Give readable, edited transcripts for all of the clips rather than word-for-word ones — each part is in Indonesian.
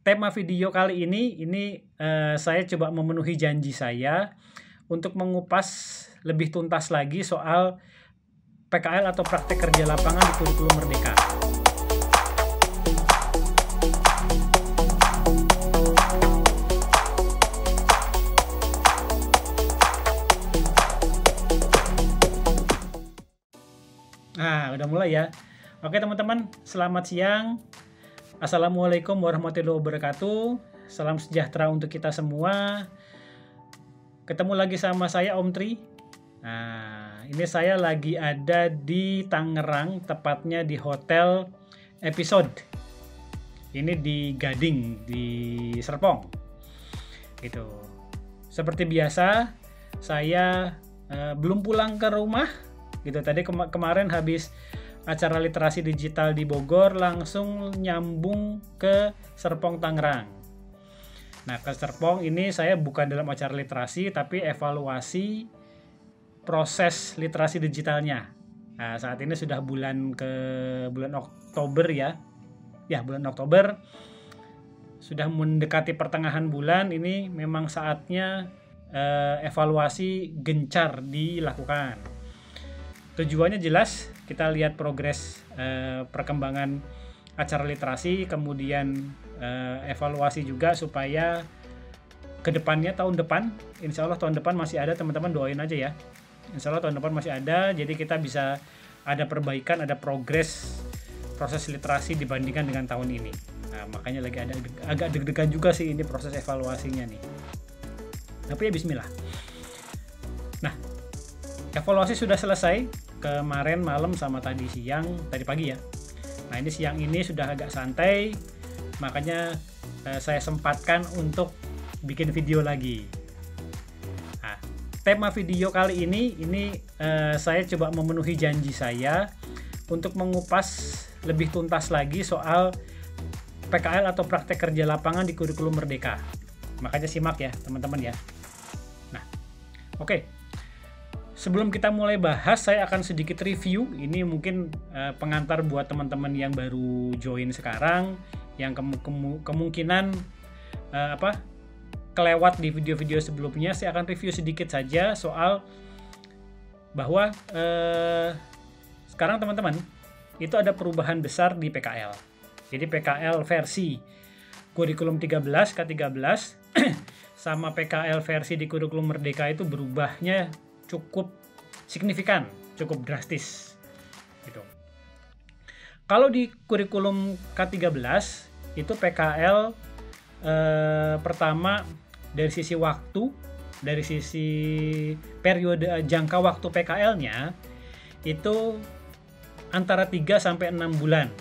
tema video kali ini saya coba memenuhi janji saya untuk mengupas lebih tuntas lagi soal PKL atau praktek kerja lapangan di kurikulum Merdeka. Nah, udah mulai ya. Oke teman-teman, selamat siang. Assalamualaikum warahmatullahi wabarakatuh. Salam sejahtera untuk kita semua. Ketemu lagi sama saya Om Tri. Nah, ini saya lagi ada di Tangerang, tepatnya di Hotel Episode. Ini di Gading, di Serpong. Gitu. Seperti biasa, saya belum pulang ke rumah. Gitu. Tadi kemarin habis acara literasi digital di Bogor, langsung nyambung ke Serpong Tangerang. Nah, ke Serpong ini saya bukan dalam acara literasi, tapi evaluasi proses literasi digitalnya. Nah, saat ini sudah bulan Oktober ya. Ya, bulan Oktober. Sudah mendekati pertengahan bulan, ini memang saatnya evaluasi gencar dilakukan. Tujuannya jelas, kita lihat progres perkembangan acara literasi, kemudian evaluasi juga supaya kedepannya tahun depan, insya Allah tahun depan masih ada, teman-teman doain aja ya. Insya Allah tahun depan masih ada, jadi kita bisa ada perbaikan, ada progres proses literasi dibandingkan dengan tahun ini. Nah, makanya lagi ada agak deg-degan juga sih ini proses evaluasinya nih. Tapi ya bismillah. Nah, evaluasi sudah selesai kemarin malam sama tadi pagi ya. Nah, ini siang ini sudah agak santai, makanya saya sempatkan untuk bikin video lagi. Nah, tema video kali ini saya coba memenuhi janji saya untuk mengupas lebih tuntas lagi soal PKL atau praktek kerja lapangan di kurikulum Merdeka. Makanya simak ya teman-teman ya. Nah, oke. Sebelum kita mulai bahas, saya akan sedikit review. Ini mungkin pengantar buat teman-teman yang baru join sekarang, yang kemungkinan kelewat di video-video sebelumnya. Saya akan review sedikit saja soal bahwa sekarang teman-teman itu ada perubahan besar di PKL. Jadi PKL versi kurikulum 13 K13 sama PKL versi di kurikulum Merdeka itu berubahnya cukup signifikan, cukup drastis gitu. Kalau di kurikulum K13 itu PKL pertama dari sisi waktu, dari sisi periode jangka waktu PKL-nya itu antara 3 sampai 6 bulan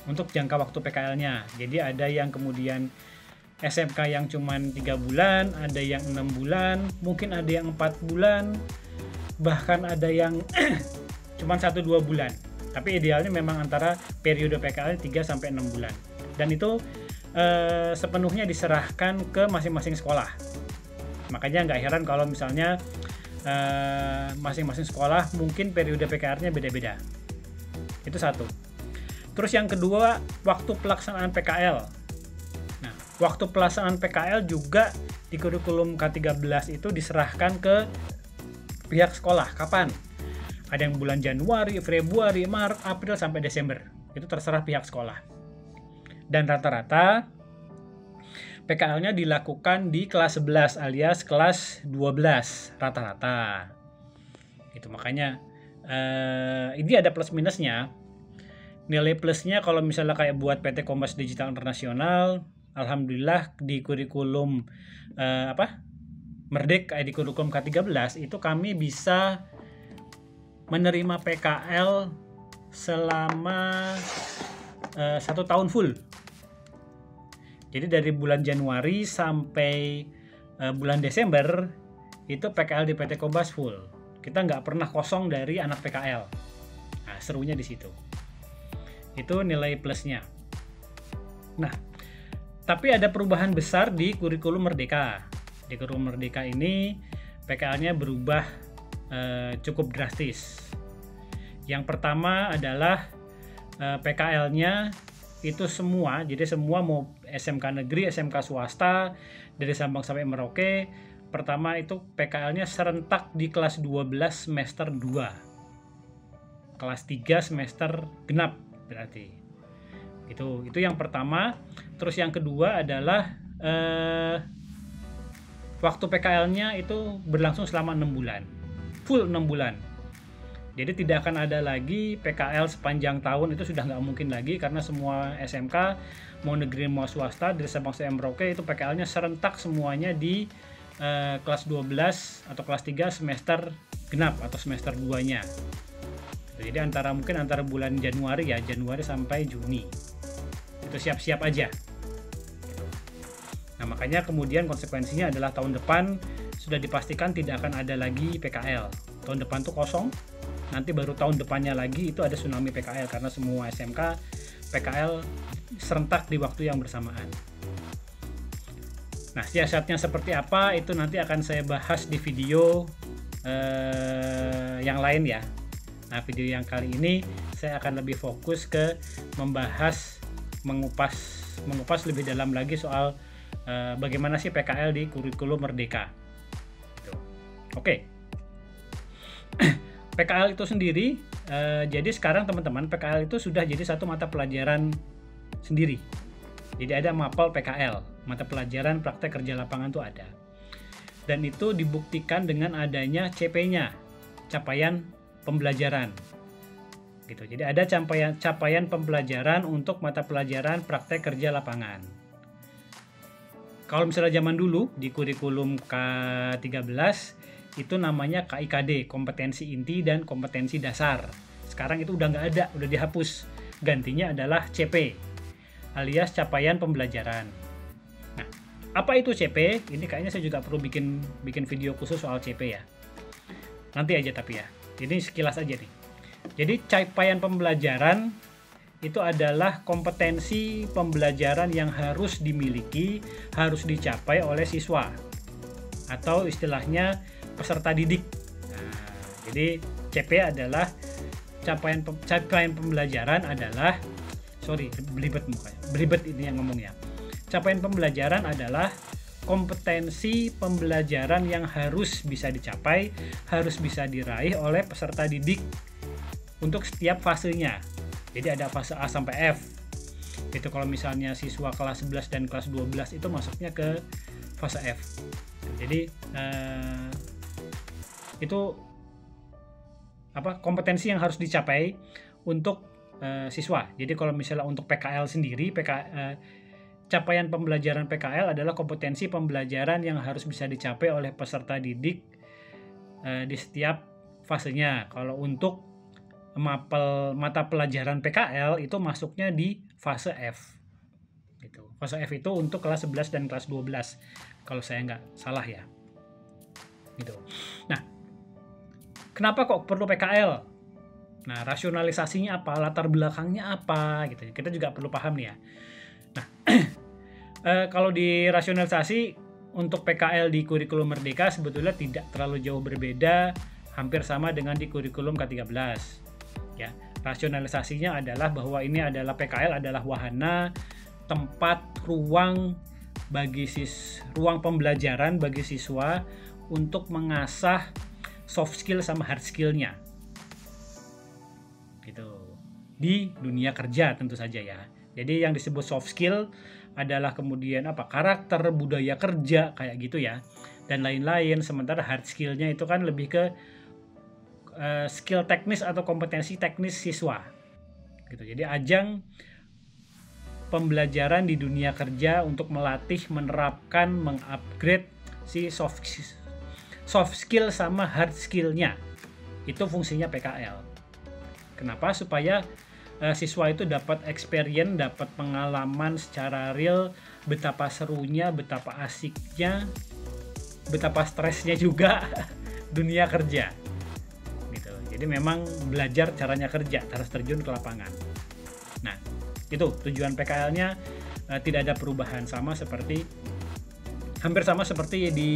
untuk jangka waktu PKL-nya. Jadi ada yang kemudian SMK yang cuman 3 bulan, ada yang 6 bulan, mungkin ada yang 4 bulan, bahkan ada yang cuma 1-2 bulan. Tapi idealnya memang antara periode PKL 3 sampai 6 bulan. Dan itu sepenuhnya diserahkan ke masing-masing sekolah. Makanya nggak heran kalau misalnya masing-masing sekolah mungkin periode PKR-nya beda-beda. Itu satu. Terus yang kedua, waktu pelaksanaan PKL. Nah, waktu pelaksanaan PKL juga di kurikulum K13 itu diserahkan ke pihak sekolah. Kapan? Ada yang bulan Januari, Februari, Maret, April, sampai Desember. Itu terserah pihak sekolah. Dan rata-rata PKL-nya dilakukan di kelas 11 alias kelas 12 rata-rata. Itu makanya ini ada plus minusnya. Nilai plusnya kalau misalnya kayak buat PT Kompas Digital Internasional, alhamdulillah di kurikulum Merdeka di kurikulum K13 itu kami bisa menerima PKL selama 1 tahun full. Jadi dari bulan Januari sampai bulan Desember itu PKL di PT Kompas full. Kita nggak pernah kosong dari anak PKL. Nah, serunya di situ. Itu nilai plusnya. Nah, tapi ada perubahan besar di kurikulum Merdeka. Di kurikulum Merdeka ini PKL-nya berubah cukup drastis. Yang pertama adalah PKL-nya itu semua, jadi semua mau SMK negeri, SMK swasta dari Sabang sampai Merauke. Pertama itu PKL-nya serentak di kelas 12 semester 2. Kelas 3 semester genap berarti. Itu yang pertama. Terus yang kedua adalah waktu PKL-nya itu berlangsung selama 6 bulan. Full 6 bulan. Jadi tidak akan ada lagi PKL sepanjang tahun, itu sudah nggak mungkin lagi karena semua SMK mau negeri mau swasta dari Sabang sampai Merauke itu PKL-nya serentak semuanya di kelas 12 atau kelas 3 semester genap atau semester 2-nya. Jadi mungkin antara bulan Januari sampai Juni. Itu siap-siap aja. Nah, makanya kemudian konsekuensinya adalah tahun depan sudah dipastikan tidak akan ada lagi PKL. Tahun depan tuh kosong. Nanti baru tahun depannya lagi itu ada tsunami PKL karena semua SMK PKL serentak di waktu yang bersamaan. Nah, siasatnya seperti apa itu nanti akan saya bahas di video yang lain ya. Nah, video yang kali ini saya akan lebih fokus ke membahas mengupas lebih dalam lagi soal bagaimana sih PKL di kurikulum Merdeka. Oke. PKL itu sendiri, jadi sekarang teman-teman PKL itu sudah jadi satu mata pelajaran sendiri. Jadi ada MAPL PKL, mata pelajaran praktek kerja lapangan itu ada. Dan itu dibuktikan dengan adanya CP-nya, capaian pembelajaran. Gitu. Jadi ada capaian pembelajaran untuk mata pelajaran praktek kerja lapangan. Kalau misalnya zaman dulu di kurikulum K13 itu namanya KIKD, kompetensi inti dan kompetensi dasar. Sekarang itu udah nggak ada, udah dihapus. Gantinya adalah CP, alias capaian pembelajaran. Nah, apa itu CP? Ini kayaknya saya juga perlu bikin video khusus soal CP ya. Nanti aja tapi ya. Ini sekilas aja nih. Jadi capaian pembelajaran itu adalah kompetensi pembelajaran yang harus dimiliki, harus dicapai oleh siswa. Atau istilahnya peserta didik. Nah, jadi CP adalah capaian pembelajaran adalah belibet ini yang ngomongnya. Capaian pembelajaran adalah kompetensi pembelajaran yang harus bisa dicapai, harus bisa diraih oleh peserta didik untuk setiap fasenya. Jadi ada fase A sampai F. Itu kalau misalnya siswa kelas 11 dan kelas 12 itu masuknya ke fase F. Jadi itu kompetensi yang harus dicapai untuk siswa. Jadi kalau misalnya untuk PKL sendiri, capaian pembelajaran PKL adalah kompetensi pembelajaran yang harus bisa dicapai oleh peserta didik di setiap fasenya. Kalau untuk mata pelajaran PKL itu masuknya di fase F. Gitu. Fase F itu untuk kelas 11 dan kelas 12 kalau saya nggak salah ya. Gitu. Nah, kenapa kok perlu PKL? Nah, rasionalisasinya apa? Latar belakangnya apa? Gitu. Kita juga perlu paham nih ya. Nah, kalau di rasionalisasi untuk PKL di kurikulum Merdeka sebetulnya tidak terlalu jauh berbeda, hampir sama dengan di kurikulum K13. Ya, rasionalisasinya adalah bahwa ini adalah PKL adalah wahana, tempat, ruang pembelajaran bagi siswa untuk mengasah soft skill sama hard skill-nya. Gitu. Di dunia kerja tentu saja ya. Jadi yang disebut soft skill adalah kemudian karakter, budaya kerja kayak gitu ya. Dan lain-lain, sementara hard skill-nya itu kan lebih ke skill teknis atau kompetensi teknis siswa. Gitu. Jadi ajang pembelajaran di dunia kerja untuk melatih, menerapkan, mengupgrade si soft skill sama hard skill-nya. Itu fungsinya PKL. Kenapa? Supaya siswa itu dapat experience, dapat pengalaman secara real, betapa serunya, betapa asiknya, betapa stresnya juga dunia kerja. Gitu. Jadi memang belajar caranya kerja, harus terjun ke lapangan. Nah, itu tujuan PKL-nya tidak ada perubahan, hampir sama seperti di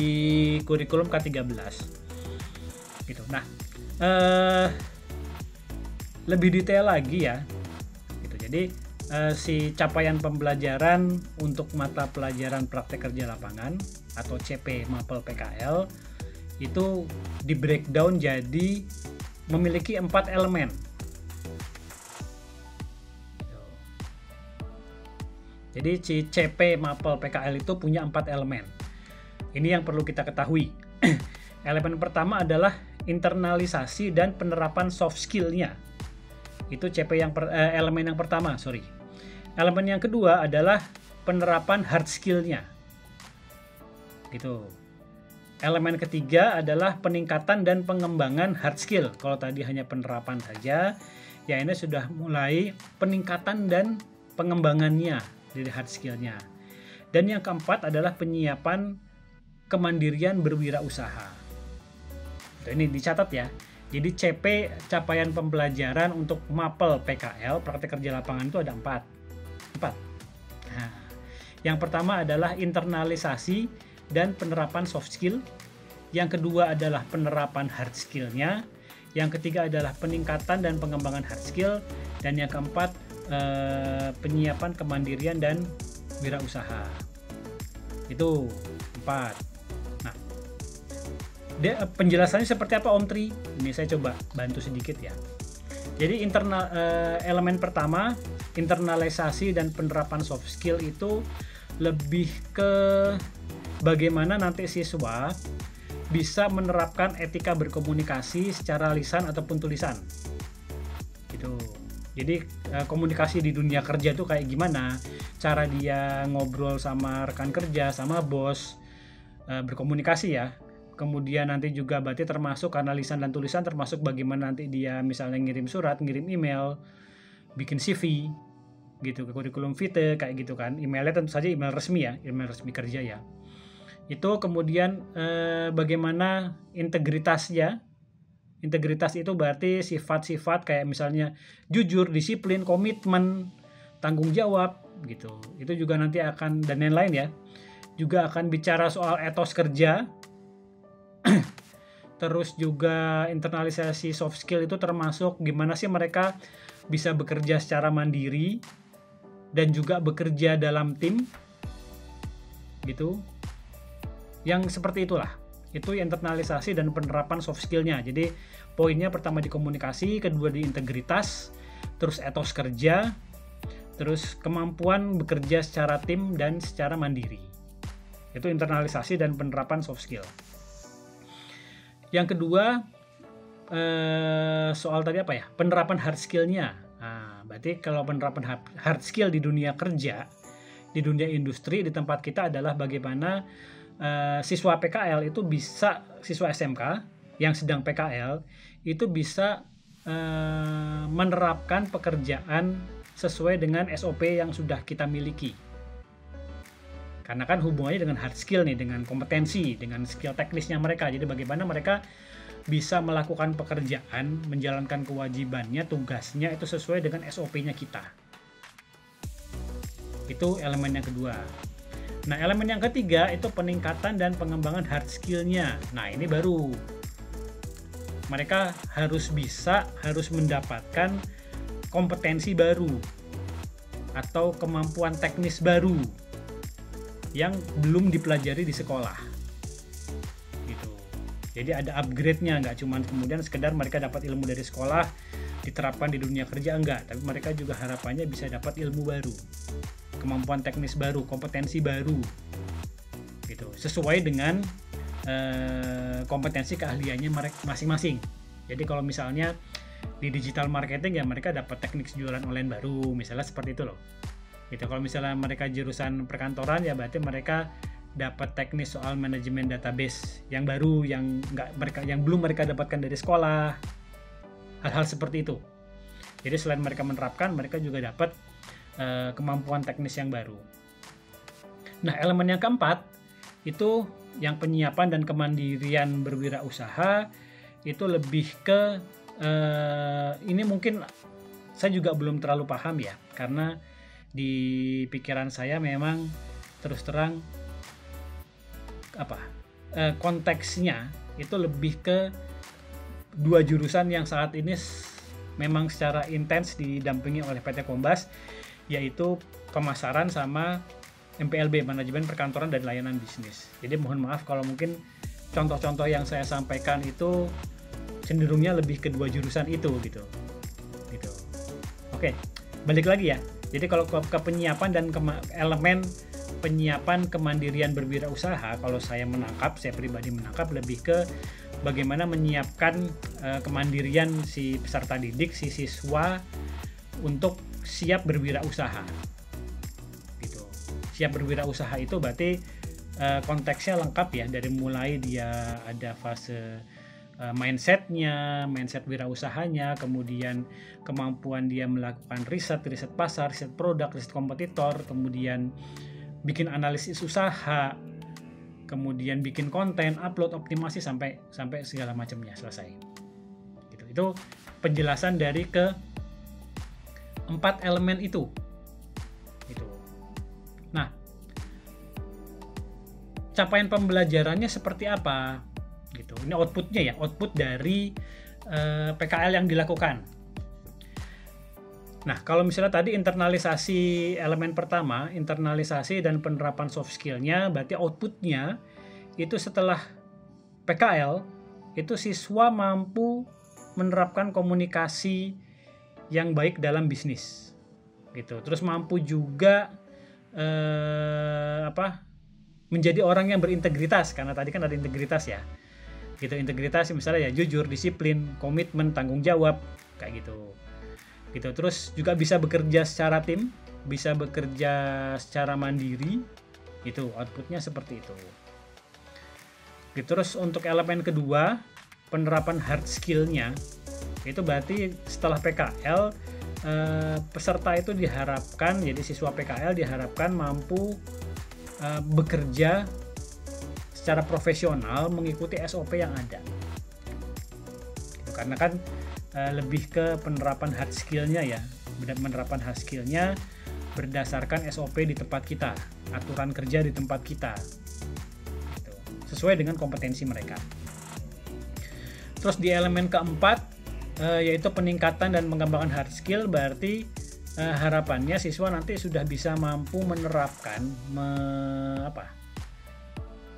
kurikulum K13. Gitu. Nah, lebih detail lagi ya. Gitu. Jadi si capaian pembelajaran untuk mata pelajaran praktek kerja lapangan atau CP Mapel PKL itu di breakdown jadi memiliki 4 elemen. Jadi si CP Mapel PKL itu punya 4 elemen. Ini yang perlu kita ketahui. Elemen pertama adalah internalisasi dan penerapan soft skill-nya. Itu CP elemen yang pertama, Elemen yang kedua adalah penerapan hard skill-nya. Gitu. Elemen ketiga adalah peningkatan dan pengembangan hard skill. Kalau tadi hanya penerapan saja, ya ini sudah mulai peningkatan dan pengembangannya dari hard skill-nya. Dan yang keempat adalah penyiapan kemandirian berwirausaha. Ini dicatat ya. Jadi CP capaian pembelajaran untuk Mapel PKL praktek kerja lapangan itu ada 4. Nah, yang pertama adalah internalisasi dan penerapan soft skill. Yang kedua adalah penerapan hard skill-nya. Yang ketiga adalah peningkatan dan pengembangan hard skill. Dan yang keempat penyiapan kemandirian dan wirausaha. Itu 4. Nah, penjelasannya seperti apa Om Tri? Ini saya coba bantu sedikit ya. Jadi elemen pertama, internalisasi dan penerapan soft skill itu lebih ke bagaimana nanti siswa bisa menerapkan etika berkomunikasi secara lisan ataupun tulisan. Gitu. Jadi komunikasi di dunia kerja itu kayak gimana? Cara dia ngobrol sama rekan kerja, sama bos, berkomunikasi ya. Kemudian nanti juga berarti termasuk karena lisan dan tulisan, termasuk bagaimana nanti dia misalnya ngirim surat, ngirim email, bikin CV gitu ke kurikulum vitae kayak gitu kan. Emailnya tentu saja email resmi ya, email resmi kerja ya. Itu kemudian bagaimana integritasnya. Integritas itu berarti sifat-sifat kayak misalnya jujur, disiplin, komitmen, tanggung jawab gitu. Itu juga nanti akan, dan lain-lain ya. Juga akan bicara soal etos kerja. Terus juga internalisasi soft skill itu termasuk gimana sih mereka bisa bekerja secara mandiri dan juga bekerja dalam tim gitu. Yang seperti itulah. Itu internalisasi dan penerapan soft skill-nya. Jadi poinnya pertama di komunikasi, kedua di integritas, terus etos kerja, terus kemampuan bekerja secara tim dan secara mandiri. Itu internalisasi dan penerapan soft skill. Yang kedua soal tadi apa ya? Penerapan hard skill-nya. Nah, berarti kalau penerapan hard skill di dunia kerja, di dunia industri, di tempat kita adalah bagaimana siswa PKL itu bisa, siswa SMK yang sedang PKL itu bisa menerapkan pekerjaan sesuai dengan SOP yang sudah kita miliki. Karena kan hubungannya dengan hard skill nih, dengan kompetensi, dengan skill teknisnya mereka. Jadi bagaimana mereka bisa melakukan pekerjaan, menjalankan kewajibannya, tugasnya itu sesuai dengan SOP-nya kita. Itu elemen yang kedua. Nah, elemen yang ketiga itu peningkatan dan pengembangan hard skill-nya. Nah, ini baru. Mereka harus mendapatkan kompetensi baru atau kemampuan teknis baru yang belum dipelajari di sekolah. Gitu. Jadi ada upgrade-nya, nggak cuma kemudian sekedar mereka dapat ilmu dari sekolah diterapkan di dunia kerja, enggak, tapi mereka juga harapannya bisa dapat ilmu baru, kemampuan teknis baru, kompetensi baru, gitu, sesuai dengan kompetensi keahliannya mereka masing-masing. Jadi kalau misalnya di digital marketing ya mereka dapat teknik jualan online baru, misalnya seperti itu loh. Gitu. Kalau misalnya mereka jurusan perkantoran ya berarti mereka dapat teknis soal manajemen database yang baru, yang belum mereka dapatkan dari sekolah. Hal-hal seperti itu. Jadi selain mereka menerapkan, mereka juga dapat kemampuan teknis yang baru. Nah, elemen yang keempat itu yang penyiapan dan kemandirian berwirausaha, itu lebih ke ini mungkin saya juga belum terlalu paham ya, karena di pikiran saya memang terus terang konteksnya itu lebih ke dua jurusan yang saat ini memang secara intens didampingi oleh PT Kombas, yaitu pemasaran sama MPLB, manajemen perkantoran dan layanan bisnis. Jadi mohon maaf kalau mungkin contoh-contoh yang saya sampaikan itu cenderungnya lebih ke dua jurusan itu gitu. Oke, balik lagi ya. Jadi kalau ke penyiapan dan elemen penyiapan kemandirian berwirausaha, kalau saya pribadi menangkap lebih ke bagaimana menyiapkan kemandirian si peserta didik, si siswa untuk siap berwirausaha. Gitu. Siap berwirausaha itu berarti konteksnya lengkap ya, dari mulai dia ada fase mindset wirausahanya, kemudian kemampuan dia melakukan riset pasar, riset produk, riset kompetitor, kemudian bikin analisis usaha, kemudian bikin konten, upload, optimasi sampai segala macamnya selesai. Gitu. Itu penjelasan dari ke 4 elemen itu. Gitu. Nah, capaian pembelajarannya seperti apa? Gitu. Ini outputnya ya, output dari PKL yang dilakukan. Nah, kalau misalnya tadi internalisasi elemen pertama, internalisasi dan penerapan soft skill-nya, berarti outputnya itu setelah PKL, itu siswa mampu menerapkan komunikasi yang baik dalam bisnis. Gitu. Terus mampu juga menjadi orang yang berintegritas, karena tadi kan ada integritas ya. Gitu, integritas misalnya ya jujur, disiplin, komitmen, tanggung jawab, kayak gitu. Gitu. Terus juga bisa bekerja secara tim, bisa bekerja secara mandiri. Itu outputnya seperti itu. Gitu. Terus untuk elemen kedua, penerapan hard skill-nya, itu berarti setelah PKL peserta itu diharapkan, jadi siswa PKL diharapkan mampu bekerja secara profesional mengikuti SOP yang ada. Gitu, karena kan lebih ke penerapan hard skill-nya ya, penerapan hard skill-nya berdasarkan SOP di tempat kita, aturan kerja di tempat kita, gitu, sesuai dengan kompetensi mereka. Terus di elemen keempat yaitu peningkatan dan pengembangan hard skill, berarti harapannya siswa nanti sudah bisa mampu menerapkan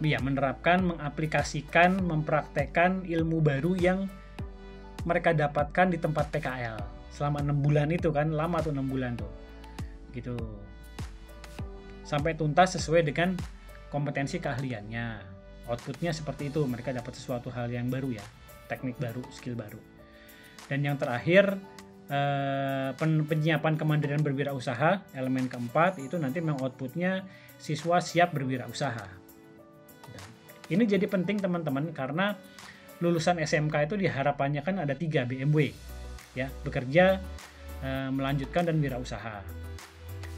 menerapkan, mengaplikasikan, mempraktekkan ilmu baru yang mereka dapatkan di tempat PKL selama 6 bulan itu kan, lama tuh 6 bulan tuh. Gitu. Sampai tuntas sesuai dengan kompetensi keahliannya. Outputnya seperti itu, mereka dapat sesuatu hal yang baru ya, teknik baru, skill baru. Dan yang terakhir penyiapan kemandirian berwirausaha, elemen keempat itu nanti memang outputnya siswa siap berwirausaha. Ini jadi penting teman-teman, karena lulusan SMK itu diharapannya kan ada 3 BMW ya, bekerja, melanjutkan dan wirausaha.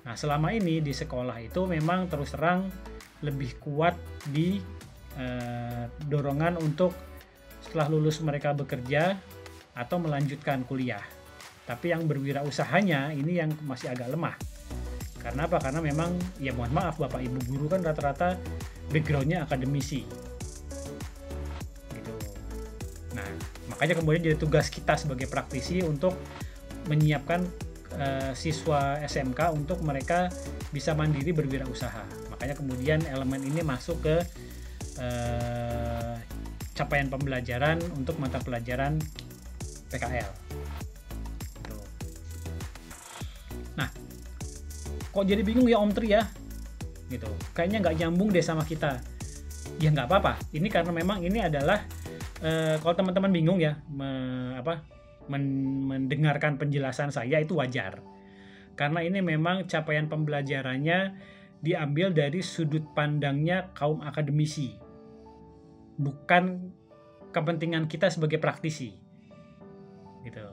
Nah, selama ini di sekolah itu memang terus terang lebih kuat di dorongan untuk setelah lulus mereka bekerja atau melanjutkan kuliah. Tapi yang berwirausahanya ini yang masih agak lemah. Karena apa? Karena memang ya mohon maaf Bapak Ibu guru kan rata-rata backgroundnya akademisi. Gitu. Nah, makanya kemudian jadi tugas kita sebagai praktisi untuk menyiapkan siswa SMK untuk mereka bisa mandiri berwirausaha. Makanya kemudian elemen ini masuk ke capaian pembelajaran untuk mata pelajaran PKL. Gitu. Nah, kok jadi bingung ya Om Tri ya? Gitu. Kayaknya nggak nyambung deh sama kita. Ya nggak apa-apa. Ini karena memang ini adalah kalau teman-teman bingung ya mendengarkan penjelasan saya itu wajar. Karena ini memang capaian pembelajarannya diambil dari sudut pandangnya kaum akademisi. Bukan kepentingan kita sebagai praktisi. Gitu.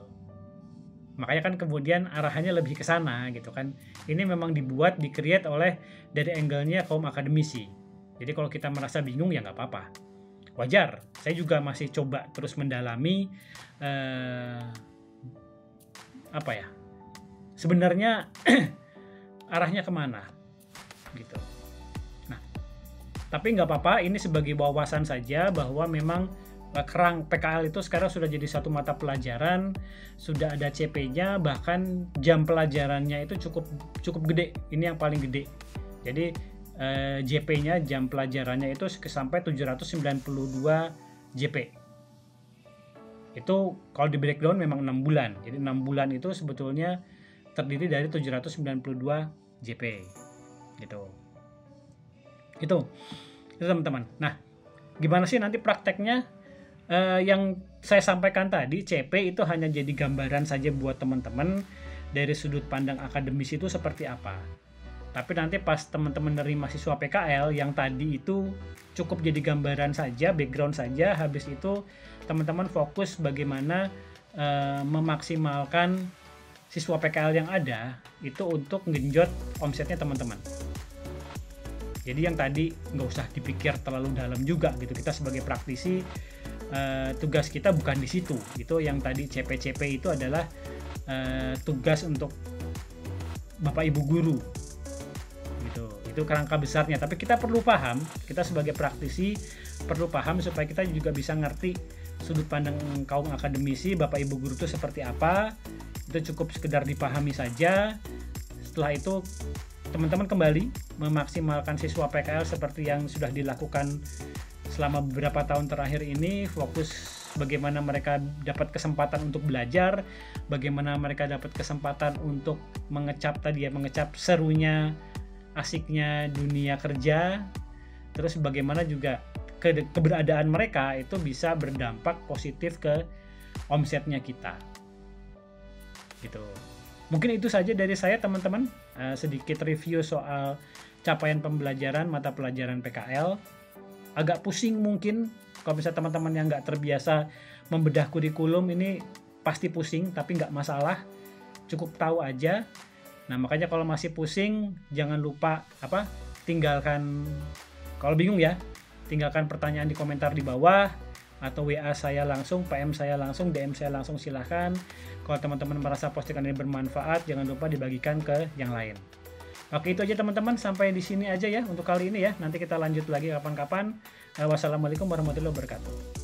Makanya kan kemudian arahannya lebih ke sana gitu kan. Ini memang di-create oleh dari angle-nya kaum akademisi. Jadi kalau kita merasa bingung ya nggak apa-apa. Wajar. Saya juga masih coba terus mendalami sebenarnya arahnya kemana gitu. Nah, tapi nggak apa-apa, ini sebagai wawasan saja bahwa memang Kerang PKL itu sekarang sudah jadi satu mata pelajaran, sudah ada CP-nya, bahkan jam pelajarannya itu cukup gede. Ini yang paling gede. Jadi JP-nya, jam pelajarannya itu sampai 792 JP. Itu kalau di breakdown memang 6 bulan. Jadi 6 bulan itu sebetulnya terdiri dari 792 JP. Gitu. Itu teman-teman. Nah, gimana sih nanti prakteknya? Yang saya sampaikan tadi, CP itu hanya jadi gambaran saja buat teman-teman dari sudut pandang akademis itu seperti apa. Tapi nanti pas teman-teman dari mahasiswa PKL yang tadi itu cukup jadi gambaran saja, background saja. Habis itu teman-teman fokus bagaimana memaksimalkan siswa PKL yang ada itu untuk ngenjot omsetnya teman-teman. Jadi yang tadi nggak usah dipikir terlalu dalam juga gitu. Kita sebagai praktisi tugas kita bukan di situ. Itu yang tadi CP-CP itu adalah tugas untuk Bapak Ibu guru. Gitu. Itu kerangka besarnya. Tapi kita perlu paham, kita sebagai praktisi perlu paham supaya kita juga bisa ngerti sudut pandang kaum akademisi, Bapak Ibu guru itu seperti apa. Itu cukup sekedar dipahami saja. Setelah itu teman-teman kembali memaksimalkan siswa PKL seperti yang sudah dilakukan selama beberapa tahun terakhir ini. Fokus bagaimana mereka dapat kesempatan untuk belajar, bagaimana mereka dapat kesempatan untuk mengecap serunya, asiknya dunia kerja, terus bagaimana juga keberadaan mereka itu bisa berdampak positif ke omsetnya kita. Gitu. Mungkin itu saja dari saya teman-teman, sedikit review soal capaian pembelajaran mata pelajaran PKL. Agak pusing mungkin kalau misalnya teman-teman yang nggak terbiasa membedah kurikulum ini pasti pusing, tapi nggak masalah, cukup tahu aja. Nah makanya kalau masih pusing jangan lupa tinggalkan, kalau bingung ya tinggalkan pertanyaan di komentar di bawah, atau WA saya langsung, PM saya langsung, DM saya langsung, silahkan. Kalau teman-teman merasa postingan ini bermanfaat, jangan lupa dibagikan ke yang lain. Oke, itu aja teman-teman, sampai di sini aja ya untuk kali ini ya. Nanti kita lanjut lagi kapan-kapan. Wassalamualaikum warahmatullahi wabarakatuh.